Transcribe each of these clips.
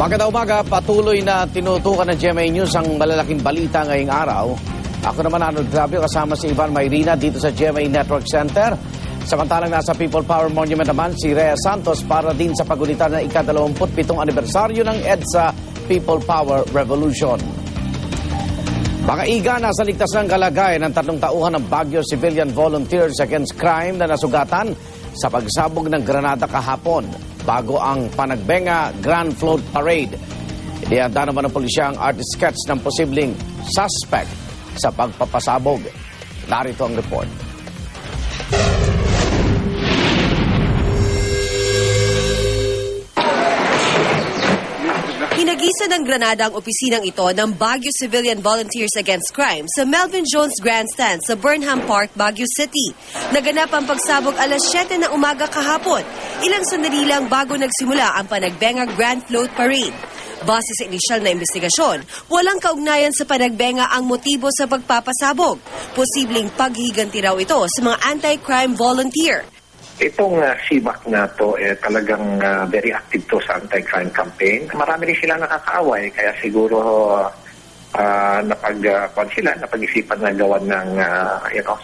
Magandang umaga, patuloy na tinutukan ng GMA News ang malalaking balita ngayong araw. Ako naman Arnold Gravio kasama si Ivan Mayrina dito sa GMA Network Center. Samantalang nasa People Power Monument naman si Rhea Santos para din sa pagulitan ng ika-27 anibersaryo ng EDSA People Power Revolution. Makaiga nasa ligtas ng kalagayan ng 3 tauhan ng Baguio Civilian Volunteers Against Crime na nasugatan sa pagsabog ng granada kahapon bago ang Panagbenga Grand Float Parade. Inihanda naman ng pulisya ang artist sketch ng posibleng suspect sa pagpapasabog. Narito ang report. Hinagisa ng granada ang opisinang ito ng Baguio Civilian Volunteers Against Crime sa Melvin Jones Grandstand sa Burnham Park, Baguio City. Naganap ang pagsabog alas 7 ng umaga kahapon, ilang sandali lang bago nagsimula ang Panagbenga Grand Float Parade. Base sa inisyal na investigasyon, walang kaugnayan sa Panagbenga ang motibo sa pagpapasabog. Posibleng paghihiganti raw ito sa mga anti-crime volunteer. Itong CBAC na to talagang very active to sa anti-crime campaign. Marami rin sila nakakaaway kaya siguro napag-isipan na gawan ng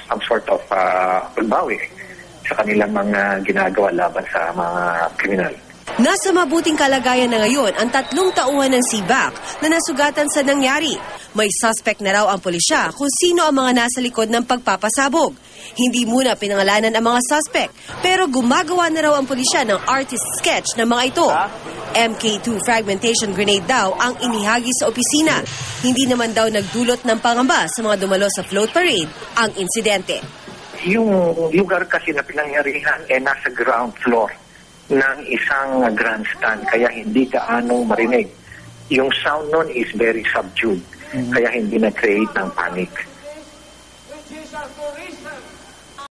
some sort of pagbawi sa kanilang mga ginagawa laban sa mga kriminal. Nasa mabuting kalagayan na ngayon ang 3 tauhan ng CBAC na nasugatan sa nangyari. May suspect na raw ang pulisya kung sino ang mga nasa likod ng pagpapasabog. Hindi muna pinangalanan ang mga suspect, pero gumagawa na raw ang pulisya ng artist sketch ng mga ito. MK2 fragmentation grenade daw ang inihagi sa opisina. Hindi naman daw nagdulot ng pangamba sa mga dumalo sa float parade ang insidente. Yung lugar kasi na pinangyarihan nasa ground floor ng isang grandstand kaya hindi gaano marinig. Yung sound nun is very subdued kaya hindi na-create ng panic.